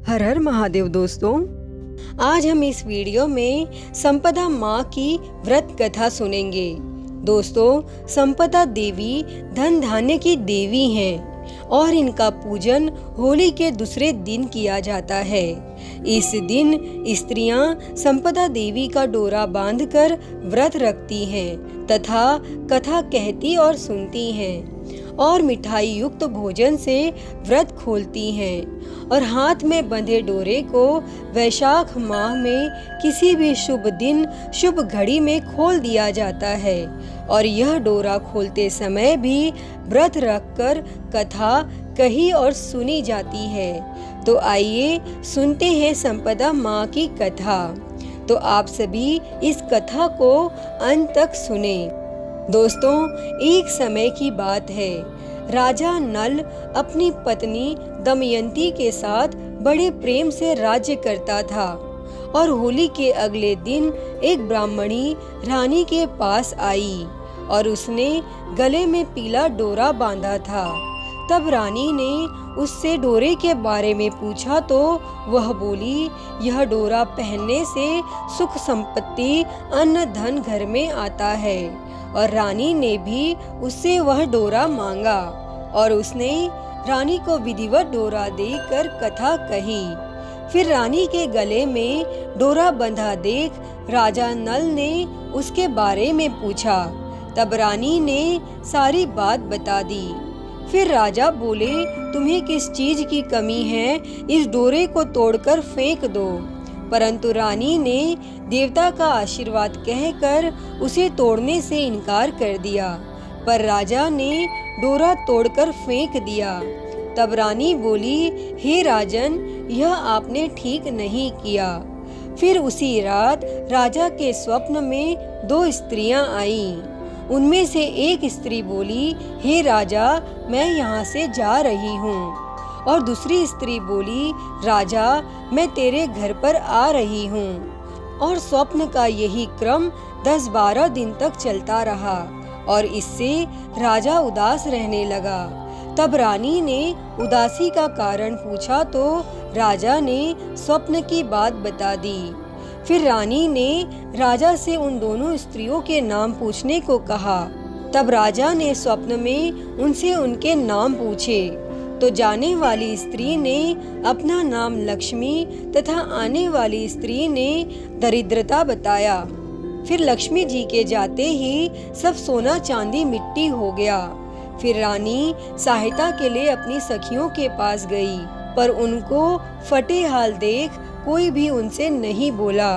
हर हर महादेव दोस्तों, आज हम इस वीडियो में संपदा माँ की व्रत कथा सुनेंगे। दोस्तों, संपदा देवी धन धान्य की देवी हैं और इनका पूजन होली के दूसरे दिन किया जाता है। इस दिन स्त्रियां संपदा देवी का डोरा बांधकर व्रत रखती हैं तथा कथा कहती और सुनती हैं और मिठाई युक्त भोजन से व्रत खोलती हैं और हाथ में बंधे डोरे को वैशाख माह में किसी भी शुभ दिन शुभ घड़ी में खोल दिया जाता है और यह डोरा खोलते समय भी व्रत रखकर कथा कही और सुनी जाती है। तो आइए सुनते हैं संपदा माँ की कथा। तो आप सभी इस कथा को अंत तक सुने। दोस्तों, एक समय की बात है। राजा नल अपनी पत्नी दमयंती के साथ बड़े प्रेम से राज्य करता था और होली के अगले दिन एक ब्राह्मणी रानी के पास आई और उसने गले में पीला डोरा बांधा था। तब रानी ने उससे डोरे के बारे में पूछा तो वह बोली, यह डोरा पहनने से सुख संपत्ति अन्न धन घर में आता है। और रानी ने भी उससे वह डोरा मांगा और उसने रानी को विधिवत डोरा देकर कथा कही। फिर रानी के गले में डोरा बंधा देख राजा नल ने उसके बारे में पूछा। तब रानी ने सारी बात बता दी। फिर राजा बोले, तुम्हें किस चीज की कमी है, इस डोरे को तोड़कर फेंक दो। परंतु रानी ने देवता का आशीर्वाद कहकर उसे तोड़ने से इनकार कर दिया, पर राजा ने डोरा तोड़कर फेंक दिया। तब रानी बोली, हे राजन, यह आपने ठीक नहीं किया। फिर उसी रात राजा के स्वप्न में दो स्त्रियां आईं। उनमें से एक स्त्री बोली, हे राजा, मैं यहाँ से जा रही हूँ। और दूसरी स्त्री बोली, राजा, मैं तेरे घर पर आ रही हूँ। और स्वप्न का यही क्रम 10-12 दिन तक चलता रहा और इससे राजा उदास रहने लगा। तब रानी ने उदासी का कारण पूछा तो राजा ने स्वप्न की बात बता दी। फिर रानी ने राजा से उन दोनों स्त्रियों के नाम पूछने को कहा। तब राजा ने स्वप्न में उनसे उनके नाम पूछे तो जाने वाली स्त्री ने अपना नाम लक्ष्मी तथा आने वाली स्त्री ने दरिद्रता बताया। फिर लक्ष्मी जी के जाते ही सब सोना चांदी मिट्टी हो गया। फिर रानी सहायता के लिए अपनी सखियों के पास गई, पर उनको फटे हाल देख कोई भी उनसे नहीं बोला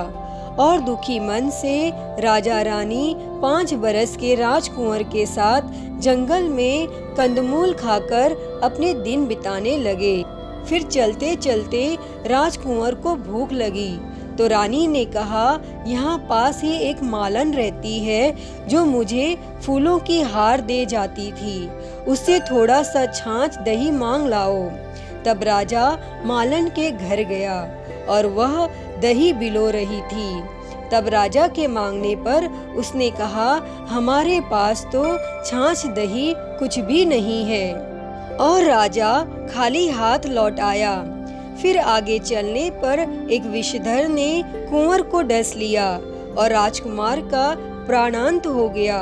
और दुखी मन से राजा रानी 5 बरस के राजकुंवर के साथ जंगल में कंदमूल खाकर अपने दिन बिताने लगे। फिर चलते चलते राजकुंवर को भूख लगी तो रानी ने कहा, यहाँ पास ही एक मालन रहती है जो मुझे फूलों की हार दे जाती थी, उससे थोड़ा सा छाछ दही मांग लाओ। तब राजा मालन के घर गया और वह दही बिलो रही थी। तब राजा के मांगने पर उसने कहा, हमारे पास तो छाछ दही कुछ भी नहीं है। और राजा खाली हाथ लौट आया। फिर आगे चलने पर एक विषधर ने कुंवर को डस लिया और राजकुमार का प्राणांत हो गया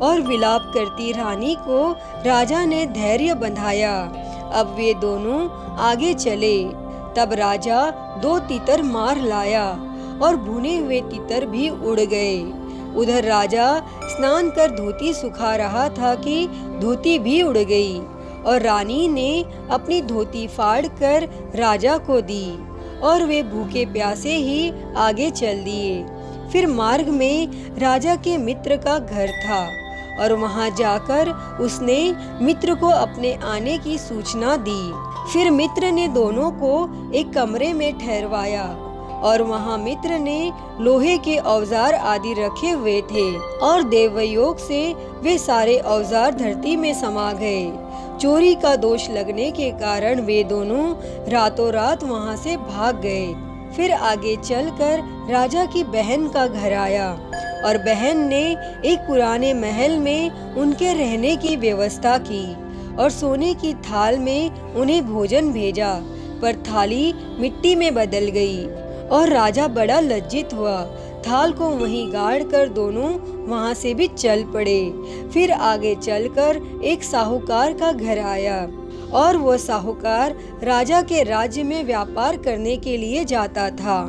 और विलाप करती रानी को राजा ने धैर्य बंधाया। अब वे दोनों आगे चले। तब राजा 2 तीतर मार लाया और भुने हुए तीतर भी उड़ गए। उधर राजा स्नान कर धोती सुखा रहा था कि धोती भी उड़ गई और रानी ने अपनी धोती फाड़ कर राजा को दी और वे भूखे प्यासे ही आगे चल दिए। फिर मार्ग में राजा के मित्र का घर था और वहां जाकर उसने मित्र को अपने आने की सूचना दी। फिर मित्र ने दोनों को एक कमरे में ठहरवाया और वहां मित्र ने लोहे के औजार आदि रखे हुए थे और देवयोग से वे सारे औजार धरती में समा गए। चोरी का दोष लगने के कारण वे दोनों रातों रात वहां से भाग गए। फिर आगे चलकर राजा की बहन का घर आया और बहन ने एक पुराने महल में उनके रहने की व्यवस्था की और सोने की थाल में उन्हें भोजन भेजा। पर थाली मिट्टी में बदल गई और राजा बड़ा लज्जित हुआ। थाल को वहीं गाड़ कर दोनों वहां से भी चल पड़े। फिर आगे चलकर एक साहूकार का घर आया और वह साहूकार राजा के राज्य में व्यापार करने के लिए जाता था।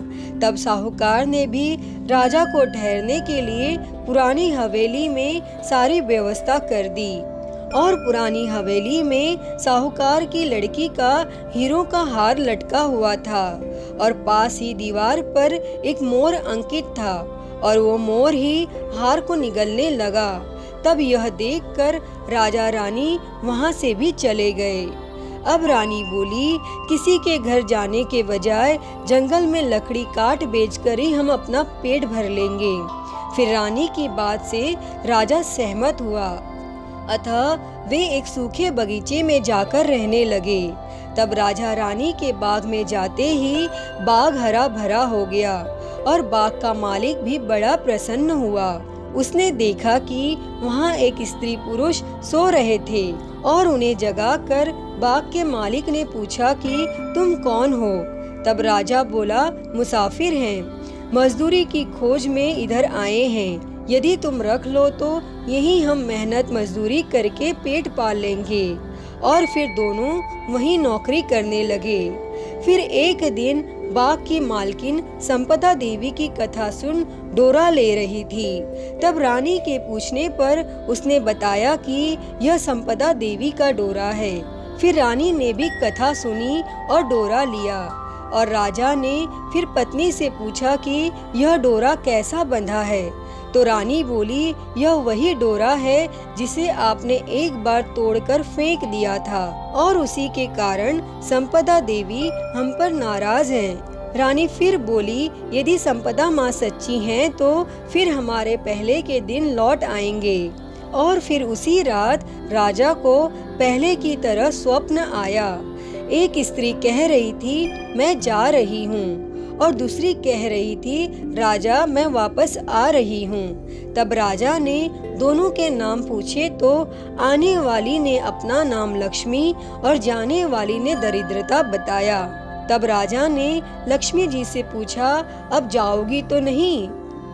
तब साहूकार ने भी राजा को ठहरने के लिए पुरानी हवेली में सारी व्यवस्था कर दी और पुरानी हवेली में साहूकार की लड़की का हीरों का हार लटका हुआ था और पास ही दीवार पर एक मोर अंकित था और वो मोर ही हार को निगलने लगा। तब यह देखकर राजा रानी वहां से भी चले गए। अब रानी बोली, किसी के घर जाने के बजाय जंगल में लकड़ी काट बेचकर ही हम अपना पेट भर लेंगे। फिर रानी की बात से राजा सहमत हुआ, अतः वे एक सूखे बगीचे में जाकर रहने लगे। तब राजा रानी के बाग में जाते ही बाग हरा भरा हो गया और बाग का मालिक भी बड़ा प्रसन्न हुआ। उसने देखा कि वहाँ एक स्त्री पुरुष सो रहे थे और उन्हें जगाकर बाग के मालिक ने पूछा कि तुम कौन हो? तब राजा बोला, मुसाफिर हैं, मजदूरी की खोज में इधर आए हैं। यदि तुम रख लो तो यही हम मेहनत मजदूरी करके पेट पाल लेंगे। और फिर दोनों वहीं नौकरी करने लगे। फिर एक दिन बाग की मालकिन संपदा देवी की कथा सुन डोरा ले रही थी। तब रानी के पूछने पर उसने बताया कि यह संपदा देवी का डोरा है। फिर रानी ने भी कथा सुनी और डोरा लिया और राजा ने फिर पत्नी से पूछा कि यह डोरा कैसा बंधा है? तो रानी बोली, यह वही डोरा है जिसे आपने एक बार तोड़कर फेंक दिया था और उसी के कारण संपदा देवी हम पर नाराज हैं। रानी फिर बोली, यदि संपदा माँ सच्ची हैं तो फिर हमारे पहले के दिन लौट आएंगे। और फिर उसी रात राजा को पहले की तरह स्वप्न आया। एक स्त्री कह रही थी, मैं जा रही हूँ, और दूसरी कह रही थी, राजा मैं वापस आ रही हूँ। तब राजा ने दोनों के नाम पूछे तो आने वाली ने अपना नाम लक्ष्मी और जाने वाली ने दरिद्रता बताया। तब राजा ने लक्ष्मी जी से पूछा, अब जाओगी तो नहीं?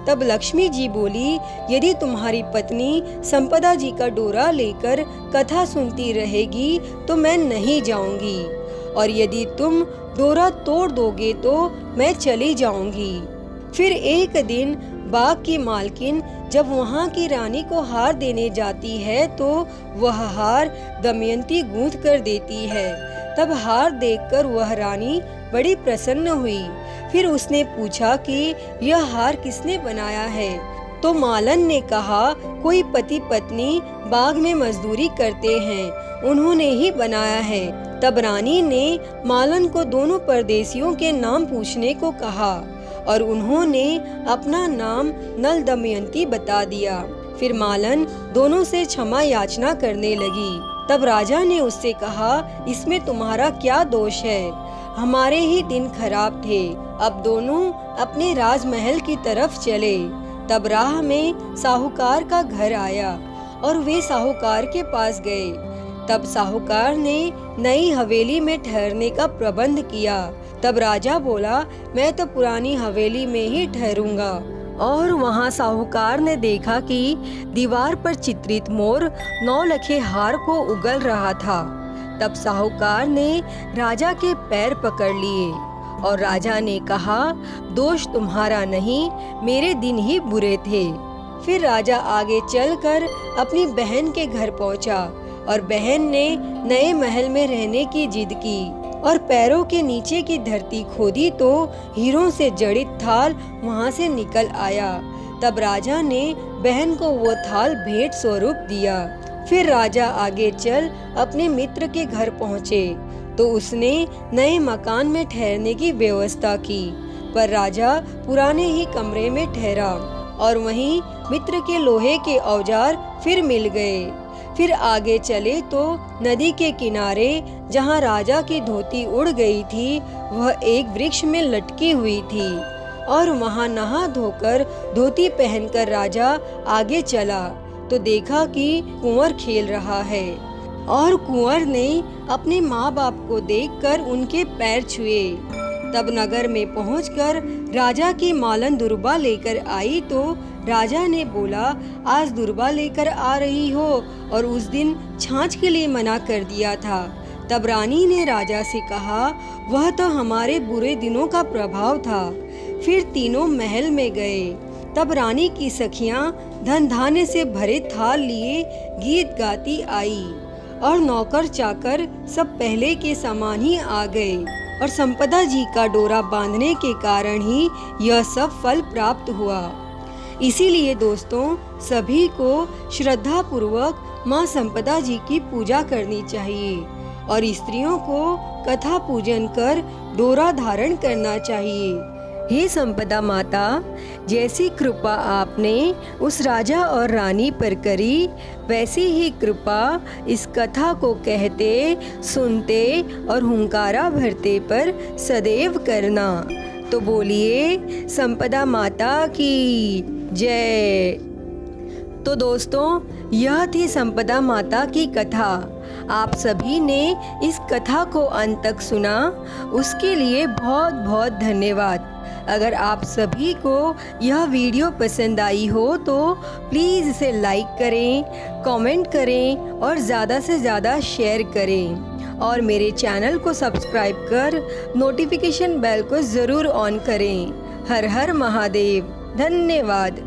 तब लक्ष्मी जी बोली, यदि तुम्हारी पत्नी संपदा जी का डोरा लेकर कथा सुनती रहेगी तो मैं नहीं जाऊंगी, और यदि तुम डोरा तोड़ दोगे तो मैं चली जाऊंगी। फिर एक दिन बाग की मालकिन जब वहाँ की रानी को हार देने जाती है तो वह हार दमयंती गूंथ कर देती है। तब हार देखकर वह रानी बड़ी प्रसन्न हुई। फिर उसने पूछा कि यह हार किसने बनाया है? तो मालन ने कहा, कोई पति पत्नी बाग में मजदूरी करते हैं, उन्होंने ही बनाया है। तब रानी ने मालन को दोनों परदेसियों के नाम पूछने को कहा और उन्होंने अपना नाम नल दमयंती बता दिया। फिर मालन दोनों से क्षमा याचना करने लगी। तब राजा ने उससे कहा, इसमें तुम्हारा क्या दोष है? हमारे ही दिन खराब थे, अब दोनों अपने राजमहल की तरफ चले। तब राह में साहूकार का घर आया और वे साहूकार के पास गए। तब साहूकार ने नई हवेली में ठहरने का प्रबंध किया। तब राजा बोला, मैं तो पुरानी हवेली में ही ठहरूंगा। और वहाँ साहूकार ने देखा कि दीवार पर चित्रित मोर 9 लखे हार को उगल रहा था। तब साहूकार ने राजा के पैर पकड़ लिए और राजा ने कहा, दोष तुम्हारा नहीं, मेरे दिन ही बुरे थे। फिर राजा आगे चलकर अपनी बहन के घर पहुंचा और बहन ने नए महल में रहने की जिद की और पैरों के नीचे की धरती खोदी तो हीरों से जड़ित थाल वहां से निकल आया। तब राजा ने बहन को वो थाल भेंट स्वरूप दिया। फिर राजा आगे चल अपने मित्र के घर पहुँचे तो उसने नए मकान में ठहरने की व्यवस्था की, पर राजा पुराने ही कमरे में ठहरा और वहीं मित्र के लोहे के औजार फिर मिल गए। फिर आगे चले तो नदी के किनारे जहाँ राजा की धोती उड़ गई थी वह एक वृक्ष में लटकी हुई थी और वहाँ नहा धोकर धोती पहनकर राजा आगे चला तो देखा कि कुंवर खेल रहा है। और कुंवर ने अपने माँ बाप को देखकर उनके पैर छुए। तब नगर में पहुंचकर राजा की मालन दुर्बा लेकर आई तो राजा ने बोला, आज दुर्बा लेकर आ रही हो, और उस दिन छाछ के लिए मना कर दिया था। तब रानी ने राजा से कहा, वह तो हमारे बुरे दिनों का प्रभाव था। फिर तीनों महल में गए। तब रानी की सखियां धन धान्य से भरे थाल लिए गीत गाती आई और नौकर चाकर सब पहले के समान ही आ गए, और संपदा जी का डोरा बांधने के कारण ही यह सब फल प्राप्त हुआ। इसीलिए दोस्तों, सभी को श्रद्धा पूर्वक माँ संपदा जी की पूजा करनी चाहिए और स्त्रियों को कथा पूजन कर डोरा धारण करना चाहिए। हे संपदा माता, जैसी कृपा आपने उस राजा और रानी पर करी, वैसी ही कृपा इस कथा को कहते, सुनते और हुंकारा भरते पर सदैव करना। तो बोलिए संपदा माता की जय। तो दोस्तों, यह थी संपदा माता की कथा। आप सभी ने इस कथा को अंत तक सुना, उसके लिए बहुत बहुत धन्यवाद। अगर आप सभी को यह वीडियो पसंद आई हो तो प्लीज़ इसे लाइक करें, कमेंट करें और ज़्यादा से ज़्यादा शेयर करें और मेरे चैनल को सब्सक्राइब कर नोटिफिकेशन बेल को ज़रूर ऑन करें। हर हर महादेव। धन्यवाद।